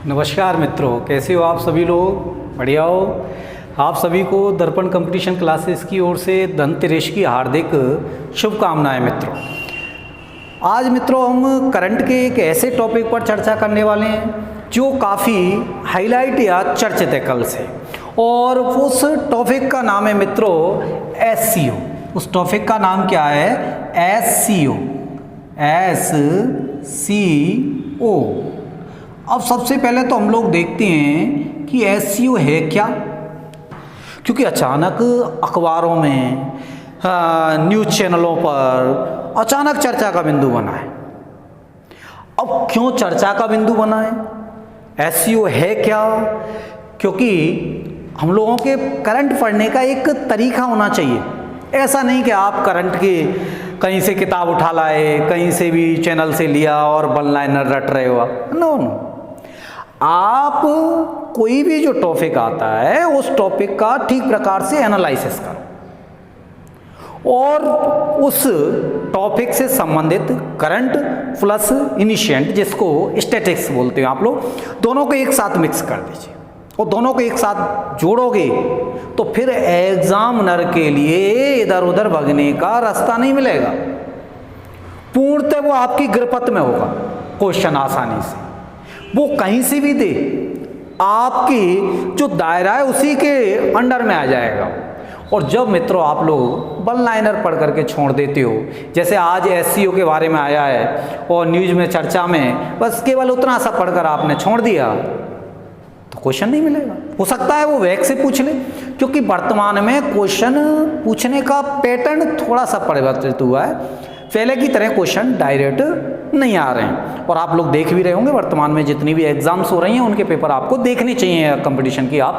नमस्कार मित्रों, कैसे हो आप सभी लोग? बढ़िया हो? आप सभी को दर्पण कंपटीशन क्लासेस की ओर से धनतेरस की हार्दिक शुभकामनाएं मित्रों। आज मित्रों हम करंट के एक ऐसे टॉपिक पर चर्चा करने वाले हैं जो काफ़ी हाईलाइट या चर्चित है कल से, और उस टॉपिक का नाम है मित्रों SCO। उस टॉपिक का नाम क्या है? SCO। अब सबसे पहले तो हम लोग देखते हैं कि SCO है क्या, क्योंकि अचानक अखबारों में, न्यूज़ चैनलों पर अचानक चर्चा का बिंदु बना है। अब क्यों चर्चा का बिंदु बना है? SCO है क्या? क्योंकि हम लोगों के करंट पढ़ने का एक तरीका होना चाहिए। ऐसा नहीं कि आप करंट की कहीं से किताब उठा लाए, कहीं से भी चैनल से लिया और वन लाइनर रट रहे हो। नो, आप कोई भी जो टॉपिक आता है उस टॉपिक का ठीक प्रकार से एनालिसिस करो और उस टॉपिक से संबंधित करंट प्लस इनिशिएंट, जिसको स्टैटिक्स बोलते हैं आप लोग, दोनों को एक साथ मिक्स कर दीजिए और दोनों को एक साथ जोड़ोगे तो फिर एग्जामिनर के लिए इधर उधर भगने का रास्ता नहीं मिलेगा। पूर्णतः वो आपकी गिरपत में होगा क्वेश्चन आसानी से, वो कहीं से भी दे, आपकी जो दायरा है उसी के अंडर में आ जाएगा। और जब मित्रों आप लोग वन लाइनर पढ़ करके छोड़ देते हो, जैसे आज SCO के बारे में आया है और न्यूज़ में चर्चा में बस केवल उतना सा पढ़कर आपने छोड़ दिया, तो क्वेश्चन नहीं मिलेगा। हो सकता है वो वैक से पूछ ले, क्योंकि वर्तमान में क्वेश्चन पूछने का पैटर्न थोड़ा सा परिवर्तित हुआ है। पहले की तरह क्वेश्चन डायरेक्ट नहीं आ रहे हैं, और आप लोग देख भी रहे होंगे वर्तमान में जितनी भी एग्जाम्स हो रही हैं उनके पेपर आपको देखने चाहिए। कंपटीशन की आप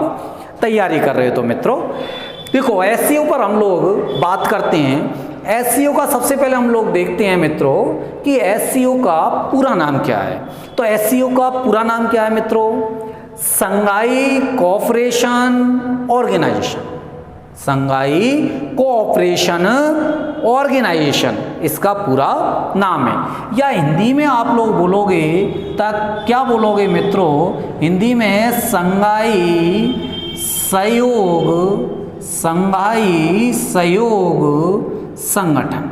तैयारी कर रहे हो तो मित्रों देखो, SCO पर हम लोग बात करते हैं। SCO का सबसे पहले हम लोग देखते हैं मित्रों कि SCO का पूरा नाम क्या है। तो SCO का पूरा नाम क्या है मित्रों? संघाई कोऑपरेशन ऑर्गेनाइजेशन। संघाई कोऑपरेशन ऑर्गेनाइजेशन इसका पूरा नाम है। या हिंदी में आप लोग बोलोगे तक क्या बोलोगे मित्रों? हिंदी में संघाई सहयोग संगठन।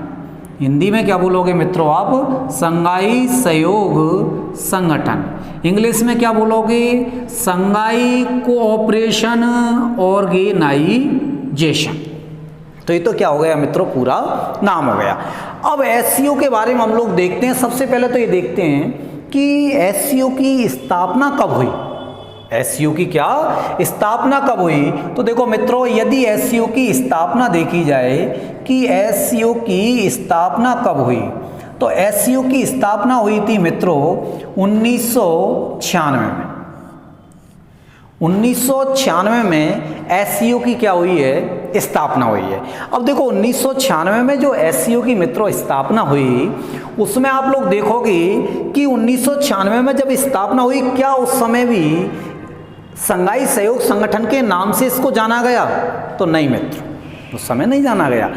हिंदी में क्या बोलोगे मित्रों आप? संघाई सहयोग संगठन। इंग्लिश में क्या बोलोगे? संघाई कोऑपरेशन ऑर्गेनाइजेशन। तो ये तो क्या हो गया मित्रों? पूरा नाम हो गया। अब SCO के बारे में हम लोग देखते हैं। सबसे पहले तो ये देखते हैं कि SCO की स्थापना कब हुई। SCO की क्या स्थापना कब हुई? तो देखो मित्रों, यदि SCO की स्थापना देखी जाए कि SCO की स्थापना कब हुई, तो SCO की स्थापना हुई थी मित्रों 1996 में। 1996 में SCO की क्या हुई है? स्थापना हुई है। अब देखो 1996 में जो SCO की मित्रों स्थापना हुई, उसमें आप लोग देखोगे कि 1996 में जब स्थापना हुई, क्या उस समय भी संघाई सहयोग संगठन के नाम से इसको जाना गया? तो नहीं मित्रों, उस समय नहीं जाना गया।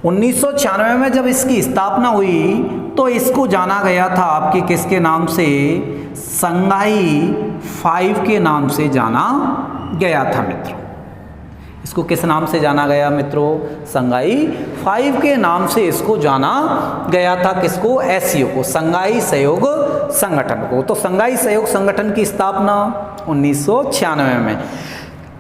1996 में जब इसकी स्थापना हुई तो इसको जाना गया था आपके किसके नाम से? संघाई 5 के नाम से जाना गया था मित्रों। इसको किस नाम से जाना गया मित्रों? संघाई 5 के नाम से इसको जाना गया था। किसको? SCO को, संघाई सहयोग संगठन को। तो संघाई सहयोग संगठन की स्थापना 1996 में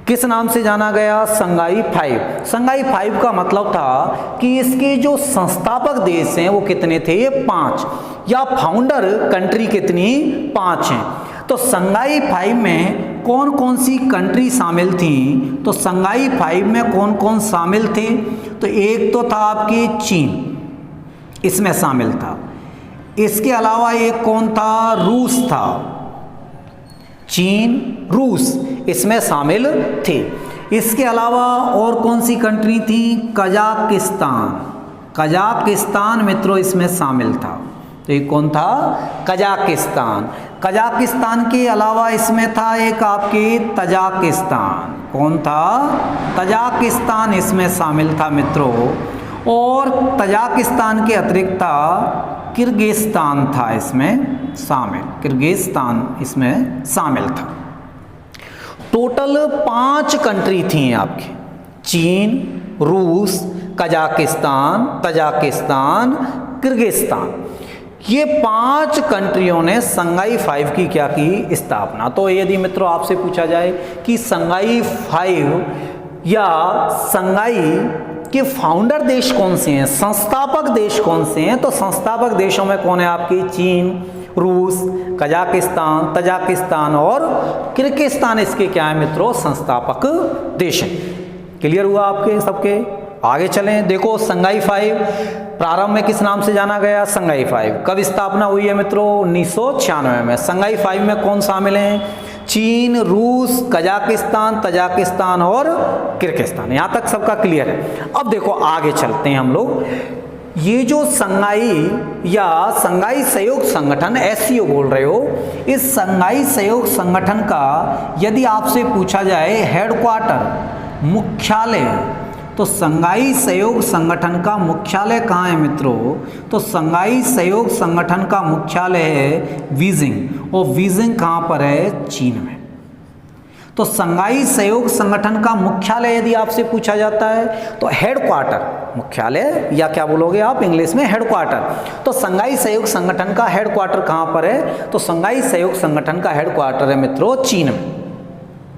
किस नाम से जाना गया? संघाई 5। संघाई 5 का मतलब था कि इसके जो संस्थापक देश हैं वो कितने थे? 5। या फाउंडर कंट्री कितनी? 5 हैं। तो संघाई 5 में कौन कौन सी कंट्री शामिल थी? तो संघाई 5 में कौन कौन शामिल थे? तो एक तो था आपकी चीन, इसमें शामिल था। इसके अलावा एक कौन था? रूस था। चीन, रूस इसमें शामिल थे। इसके अलावा और कौन सी कंट्री थी? कजाकिस्तान। कजाकिस्तान मित्रों इसमें शामिल था। तो ये कौन था? कजाकिस्तान। कजाकिस्तान के अलावा इसमें था एक आपके तजाकिस्तान। कौन था? तजाकिस्तान इसमें शामिल था मित्रों। और तजाकिस्तान के अतिरिक्त था किर्गिस्तान था इसमें शामिल, किर्गिस्तान इसमें शामिल था। टोटल 5 कंट्री थी आपकी, चीन, रूस, कजाकिस्तान, तजाकिस्तान, किर्गिस्तान, ये 5 कंट्रियों ने संघाई 5 की क्या की, स्थापना। तो यदि मित्रों आपसे पूछा जाए कि संघाई 5 या संघाई के फाउंडर देश कौन से हैं, संस्थापक देश कौन से हैं, तो संस्थापक देशों में कौन है आपकी, चीन, रूस, कजाकिस्तान, तजाकिस्तान और किर्गिस्तान इसके क्या है मित्रों, संस्थापक देश हैं। क्लियर हुआ आपके सबके? आगे चलें, देखो संघाई 5 प्रारंभ में किस नाम से जाना गया, संघाई 5 कब स्थापना हुई है मित्रों, 1996 में। संघाई 5 में कौन शामिल हैं, चीन, रूस, कजाकिस्तान, तजाकिस्तान और किर्गिस्तान। यहाँ तक सबका क्लियर है। अब देखो आगे चलते हैं हम लोग। ये जो संघाई या संघाई सहयोग संगठन एससीओ बोल रहे हो, इस संघाई सहयोग संगठन का यदि आपसे पूछा जाए हेडक्वार्टर, मुख्यालय, तो संघाई सहयोग संगठन का मुख्यालय कहाँ है मित्रों, तो संघाई सहयोग संगठन का मुख्यालय है बीजिंग, और बीजिंग कहाँ पर है, चीन में। तो संघाई सहयोग संगठन का मुख्यालय यदि आपसे पूछा जाता है तो हेडक्वार्टर, मुख्यालय या क्या बोलोगे आप इंग्लिश में, हेडक्वार्टर। तो संघाई सहयोग संगठन का हेडक्वार्टर कहाँ पर है, तो संघाई सहयोग संगठन का हेडक्वार्टर है मित्रों चीन में।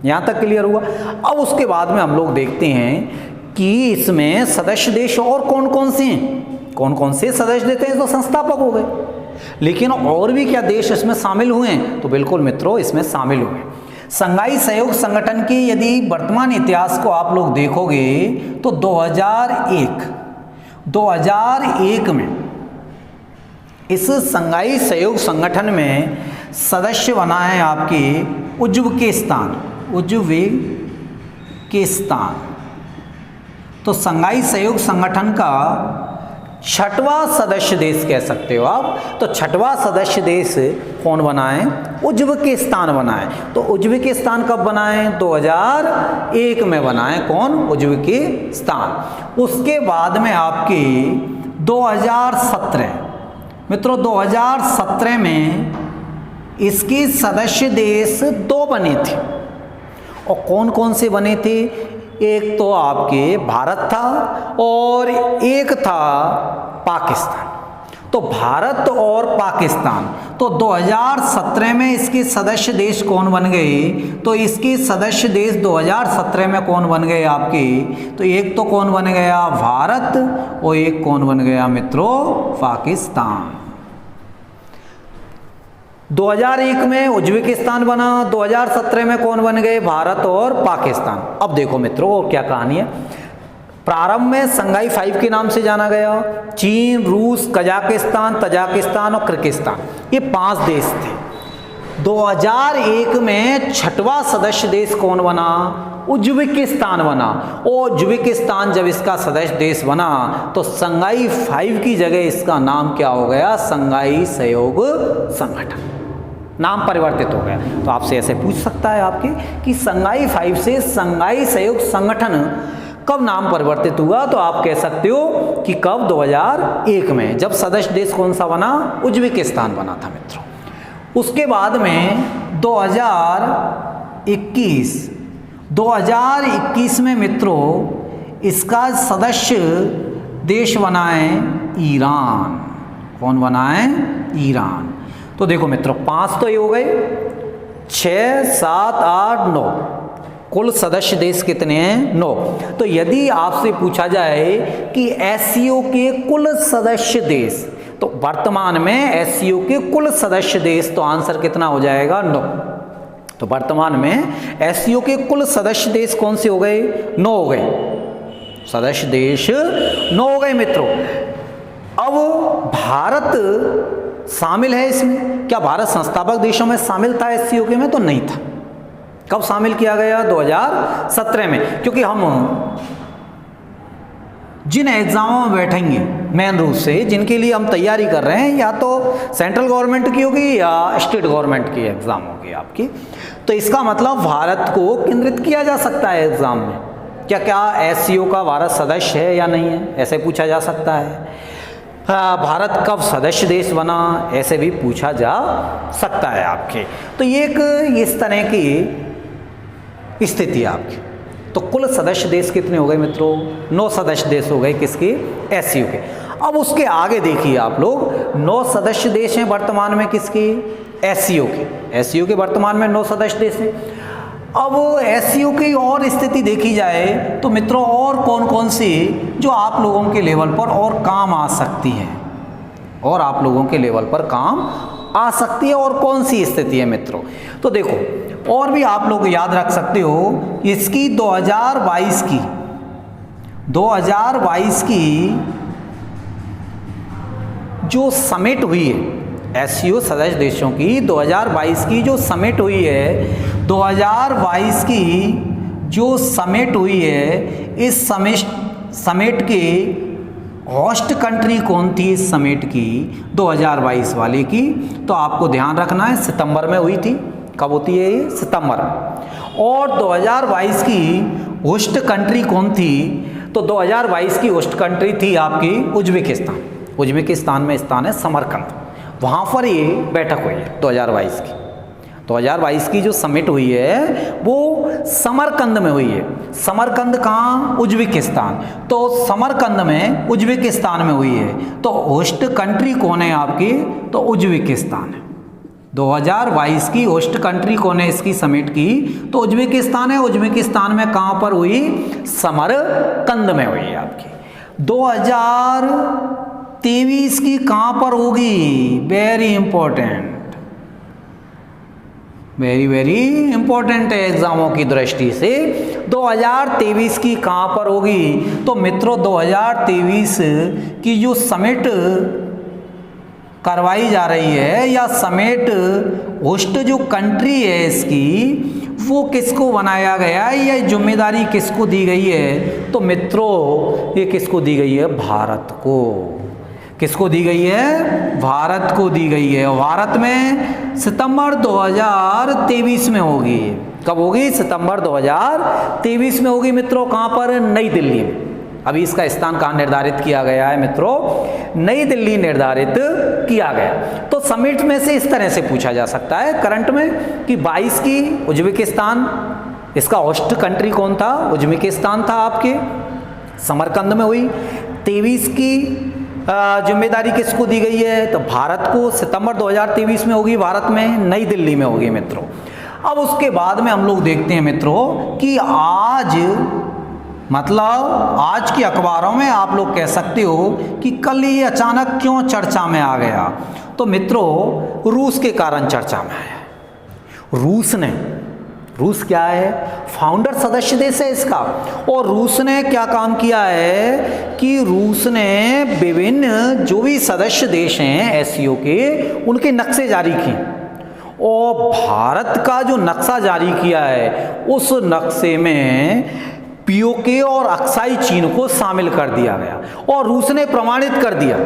यहाँ तक क्लियर हुआ। अब उसके बाद में हम लोग देखते हैं कि इसमें सदस्य देश और कौन कौन से हैं, कौन कौन से सदस्य देते हैं, तो संस्थापक हो गए, लेकिन और भी क्या देश इसमें शामिल हुए हैं, तो बिल्कुल मित्रों इसमें शामिल हुए। संघाई सहयोग संगठन के यदि वर्तमान इतिहास को आप लोग देखोगे तो 2001 में इस संघाई सहयोग संगठन में सदस्य बना है आपके उज्बेकिस्तान। तो संघाई सहयोग संगठन का 6वां सदस्य देश कह सकते हो आप। तो 6वां सदस्य देश कौन बना है, उज्बेकिस्तान बना है। तो उज्बेकिस्तान कब बना है, 2001 में बना है, कौन, उज्बेकिस्तान। उसके बाद में आपके 2017 मित्रों, 2017 में इसके सदस्य देश 2 बने थे, और कौन कौन से बने थे, एक तो आपके भारत था और एक था पाकिस्तान। तो भारत और पाकिस्तान, तो 2017 में इसके सदस्य देश कौन बन गए, तो इसके सदस्य देश 2017 में कौन बन गए आपके, तो एक तो कौन बन गया भारत और एक कौन बन गया मित्रों पाकिस्तान। 2001 में उज्बेकिस्तान बना, 2017 में कौन बन गए, भारत और पाकिस्तान। अब देखो मित्रों और क्या कहानी है। प्रारंभ में संघाई 5 के नाम से जाना गया, चीन, रूस, कजाकिस्तान, तजाकिस्तान और किर्गिस्तान, ये 5 देश थे। 2001 में 6वां सदस्य देश कौन बना, उज्बेकिस्तान बना, और उज्बेकिस्तान जब इसका सदस्य देश बना तो संघाई 5 की जगह इसका नाम क्या हो गया, संघाई सहयोग संगठन, नाम परिवर्तित हो गया। तो आपसे ऐसे पूछ सकता है आपके कि संघाई 5 से संघाई सहयोग संगठन कब नाम परिवर्तित हुआ, तो आप कह सकते हो कि कब, 2001 में, जब सदस्य देश कौन सा बना, उज्बेकिस्तान बना था मित्रों। उसके बाद में 2021 में मित्रों इसका सदस्य देश बना है ईरान। कौन बना है, ईरान। तो देखो मित्रों 5 तो ये हो गए, 6, 7, 8, 9, कुल सदस्य देश कितने हैं, 9। तो यदि आपसे पूछा जाए कि एससीओ के कुल सदस्य देश, तो वर्तमान में एससीओ के कुल सदस्य देश, तो आंसर कितना हो जाएगा, 9। तो वर्तमान में एससीओ के कुल सदस्य देश कौन से हो गए, 9 हो गए, सदस्य देश 9 हो गए मित्रों। अब भारत शामिल है इसमें, क्या भारत संस्थापक देशों में शामिल था एससीओ के में, तो नहीं था। कब शामिल किया गया, 2017 में, क्योंकि हम जिन एग्जामों में बैठेंगे मेन रूप से, जिनके लिए हम तैयारी कर रहे हैं, या तो सेंट्रल गवर्नमेंट की होगी या स्टेट गवर्नमेंट की एग्जाम होगी आपकी, तो इसका मतलब भारत को केंद्रित किया जा सकता है एग्जाम में, क्या क्या एससीओ का भारत सदस्य है या नहीं है, ऐसे पूछा जा सकता है। भारत कब सदस्य देश बना, ऐसे भी पूछा जा सकता है आपके। तो ये एक इस तरह की स्थिति है आपकी। तो कुल सदस्य देश कितने हो गए मित्रों? 9 सदस्य देश हो गए किसके? एससीओ के। अब उसके आगे देखिए आप लोग, 9 सदस्य देश हैं वर्तमान में किसके? एससीओ के। एससीओ के वर्तमान में 9 सदस्य देश हैं। अब एससीओ की और स्थिति देखी जाए तो मित्रों और कौन कौन सी जो आप लोगों के लेवल पर और काम आ सकती हैं, और आप लोगों के लेवल पर काम आ सकती है, और कौन सी स्थिति है मित्रों? तो देखो, और भी आप लोग याद रख सकते हो इसकी 2022 की जो समिट हुई है, एससीओ सदस्य देशों की 2022 की जो समिट हुई है, 2022 की जो समिट हुई है, इस समिट के होस्ट कंट्री कौन थी? इस समिट की 2022 वाले की, तो आपको ध्यान रखना है सितंबर में हुई थी। कब होती है ये? सितंबर में। और 2022 की होस्ट कंट्री कौन थी? तो 2022 की होस्ट कंट्री थी आपकी उज्बेकिस्तान। उज्बेकिस्तान में स्थान है समरकंद, वहाँ पर ये बैठक हुई है 2022 की। 2022 की जो समिट हुई है वो समरकंद में हुई है। समरकंद कहाँ? उज्बेकिस्तान। तो समरकंद में उज्बेकिस्तान में हुई है। तो होस्ट कंट्री कौन है आपकी? तो उज्बेकिस्तान है। 2022 की होस्ट कंट्री कौन है इसकी समिट की? तो उज्बेकिस्तान है। उज्बेकिस्तान में कहाँ पर हुई? समरकंद में हुई है आपकी। 2023 की कहाँ पर होगी? वेरी इंपॉर्टेंट, वेरी इंपॉर्टेंट है एग्जामों की दृष्टि से। 2023 की कहाँ पर होगी? तो मित्रों 2023 की जो समिट करवाई जा रही है, या समिट होस्ट जो कंट्री है इसकी, वो किसको बनाया गया है, या जिम्मेदारी किसको दी गई है? तो मित्रों ये किसको दी गई है? भारत को। किसको दी गई है? भारत को दी गई है। भारत में सितंबर 2023 में होगी। कब होगी? सितंबर 2023 में होगी मित्रों। कहाँ पर? नई दिल्ली में। अभी इसका स्थान कहाँ निर्धारित किया गया है मित्रों? नई दिल्ली निर्धारित किया गया। तो समिट में से इस तरह से पूछा जा सकता है करंट में कि 22 की उज्बेकिस्तान, इसका होस्ट कंट्री कौन था? उज्बेकिस्तान था आपके, समरकंद में हुई। 23 की जिम्मेदारी किसको दी गई है? तो भारत को। सितंबर 2023 में होगी, भारत में नई दिल्ली में होगी मित्रों। अब उसके बाद में हम लोग देखते हैं मित्रों कि आज मतलब आज की अखबारों में आप लोग कह सकते हो कि कल ये अचानक क्यों चर्चा में आ गया। तो मित्रों रूस के कारण चर्चा में आया। रूस क्या है? फाउंडर सदस्य देश है इसका। और रूस ने क्या काम किया है कि रूस ने विभिन्न जो भी सदस्य देश हैं एससीओ के, उनके नक्शे जारी किए। और भारत का जो नक्शा जारी किया है उस नक्शे में पीओके और अक्साई चीन को शामिल कर दिया गया। और रूस ने प्रमाणित कर दिया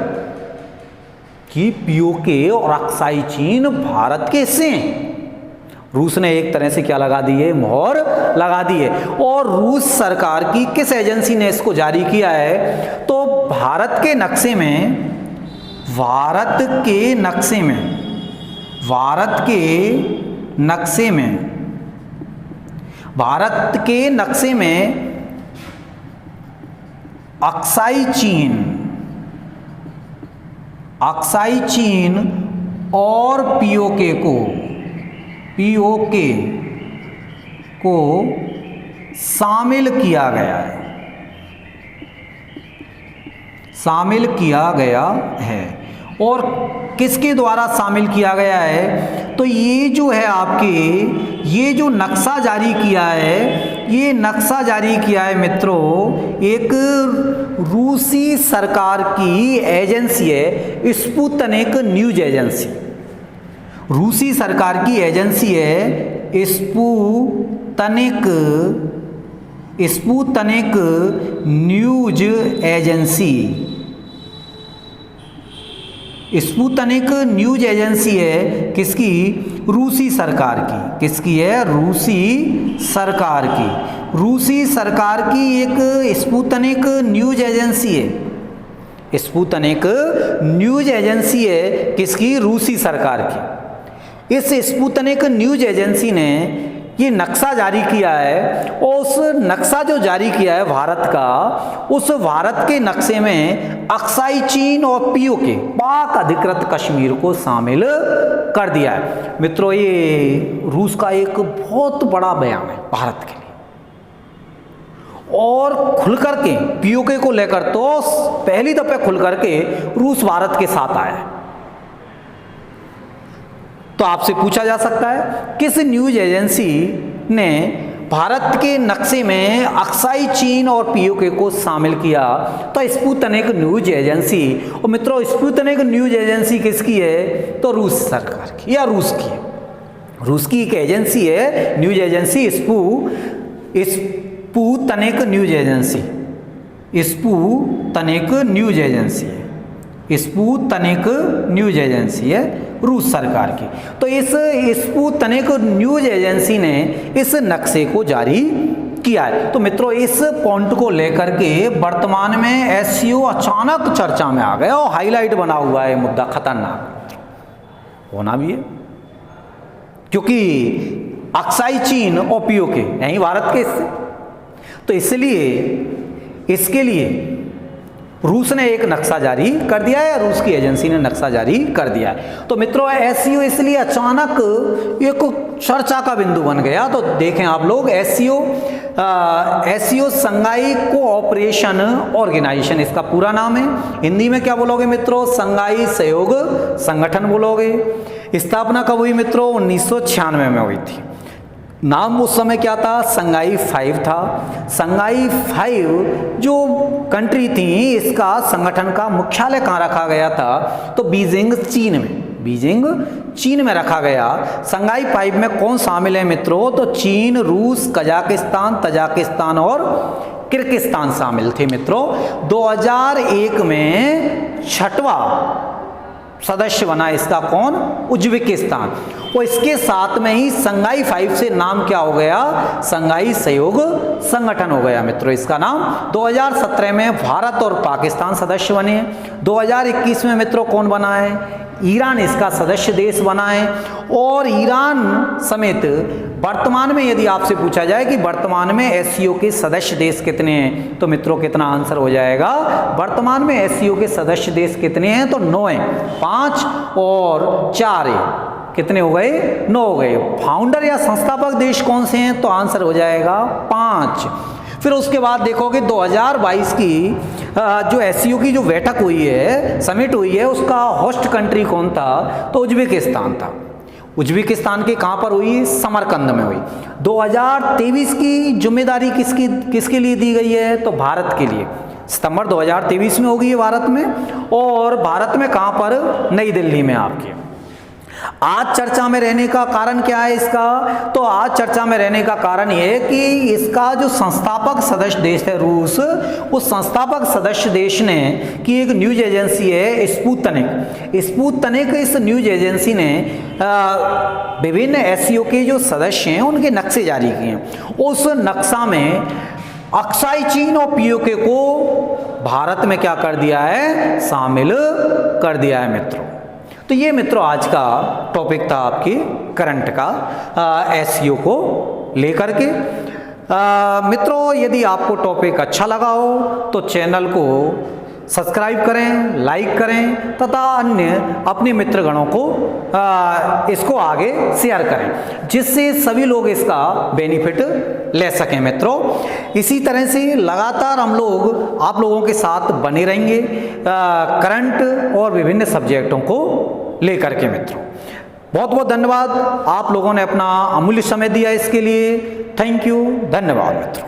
कि पीओके और अक्साई चीन भारत के हिस्से हैं। रूस ने एक तरह से क्या लगा दी है? मोहर लगा दी है। और रूस सरकार की किस एजेंसी ने इसको जारी किया है? तो भारत के नक्शे में अक्साई चीन और पीओके को शामिल किया गया है। और किसके द्वारा शामिल किया गया है? तो ये जो है आपके, ये जो नक्शा जारी किया है, ये नक्शा जारी किया है मित्रों एक रूसी सरकार की एजेंसी है, स्पुतनिक न्यूज एजेंसी। रूसी सरकार की एजेंसी है Sputnik news agency. Sputnik news agency है किसकी? रूसी सरकार की। किसकी है? रूसी सरकार की। रूसी सरकार की एक स्पुतनिक न्यूज एजेंसी है। स्पुतनिक न्यूज एजेंसी है किसकी? रूसी सरकार की। इस स्पुतनिक न्यूज एजेंसी ने ये नक्शा जारी किया है और उस नक्शा जो जारी किया है भारत का, उस भारत के नक्शे में अक्साई चीन और पीओके पाक अधिकृत कश्मीर को शामिल कर दिया है। मित्रों, ये रूस का एक बहुत बड़ा बयान है भारत के लिए, और खुल करके पीओके को लेकर तो पहली दफे खुल करके रूस भारत के साथ आया है। तो आपसे पूछा जा सकता है किस न्यूज एजेंसी ने भारत के नक्शे में अक्साई चीन और पीओके को शामिल किया? तो स्पुतनिक न्यूज एजेंसी। और मित्रों, स्पुतनिक न्यूज एजेंसी किसकी है? तो रूस सरकार की या रूस की है। रूस की एक एजेंसी है, news agency Sputnik news agency. Sputnik news agency है, स्पुतनिक न्यूज एजेंसी है रूस सरकार की। तो इस स्पुतनिक न्यूज एजेंसी ने इस नक्शे को जारी किया है। तो मित्रों, इस पॉइंट को लेकर के वर्तमान में एससीओ अचानक चर्चा में आ गया और हाईलाइट बना हुआ है मुद्दा, खतरनाक होना भी है, क्योंकि अक्साई चीन और पीओके यही भारत के हिस्से। तो इसलिए इसके लिए रूस ने एक नक्शा जारी कर दिया है, रूस की एजेंसी ने नक्शा जारी कर दिया है। तो मित्रों, एससीओ इसलिए अचानक एक चर्चा का बिंदु बन गया। तो देखें आप लोग, एससीओ संघाई कोऑपरेशन ऑर्गेनाइजेशन इसका पूरा नाम है। हिंदी में क्या बोलोगे मित्रों? संघाई सहयोग संगठन बोलोगे। स्थापना कब हुई मित्रों? 1996 में हुई थी। नाम उस समय क्या था? संघाई 5 था। संघाई 5 जो कंट्री थी, इसका संगठन का मुख्यालय कहाँ रखा गया था? तो बीजिंग चीन में, बीजिंग चीन में रखा गया। संघाई 5 में कौन शामिल है मित्रों? तो चीन, रूस, कजाकिस्तान, तजाकिस्तान और किर्गिस्तान शामिल थे मित्रों। 2001 में 6वां सदस्य बना इसका कौन? उज्बेकिस्तान। और इसके साथ में ही संघाई 5 से नाम क्या हो गया? संघाई सहयोग संगठन हो गया मित्रों इसका नाम। 2017 में भारत और पाकिस्तान सदस्य बने। 2021 में मित्रों कौन बना है? ईरान इसका सदस्य देश बना है। और ईरान समेत वर्तमान में यदि आपसे पूछा जाए कि वर्तमान में एससीओ के सदस्य देश कितने हैं, तो मित्रों कितना आंसर हो जाएगा? वर्तमान में एससीओ के सदस्य देश कितने हैं? तो 9 हैं। 5 और 4 है, कितने हो गए? 9 हो गए। फाउंडर या संस्थापक देश कौन से हैं? तो आंसर हो जाएगा 5। फिर उसके बाद देखोगे 2022 की जो एससीओ की जो बैठक हुई है, समिट हुई है, उसका होस्ट कंट्री कौन था? तो उज्बेकिस्तान था। उज्बेकिस्तान के कहाँ पर हुई? समरकंद में हुई। 2023 की जिम्मेदारी किसके लिए दी गई है? तो भारत के लिए। सितंबर 2023 में होगी ये भारत में, और भारत में कहाँ पर? नई दिल्ली में आपके। आज चर्चा में रहने का कारण क्या है इसका? तो आज चर्चा में रहने का कारण ये है कि इसका जो संस्थापक सदस्य देश है रूस, उस संस्थापक सदस्य देश ने की एक न्यूज एजेंसी है स्पुतनिक। इस न्यूज एजेंसी ने विभिन्न एससीओ के जो सदस्य हैं उनके नक्शे जारी किए हैं। उस नक्शा में अक्साई चीन और पीओके को भारत में क्या कर दिया है? शामिल कर दिया है मित्रों। तो ये मित्रों आज का टॉपिक था आपकी करंट का एससीओ को लेकर के। मित्रों, यदि आपको टॉपिक अच्छा लगा हो तो चैनल को सब्सक्राइब करें, लाइक करें तथा अन्य अपने मित्रगणों को इसको आगे शेयर करें, जिससे सभी लोग इसका बेनिफिट ले सकें मित्रों। इसी तरह से लगातार हम लोग आप लोगों के साथ बने रहेंगे करंट और विभिन्न सब्जेक्टों को लेकर के मित्रों। बहुत बहुत धन्यवाद, आप लोगों ने अपना अमूल्य समय दिया इसके लिए। थैंक यू, धन्यवाद मित्रों।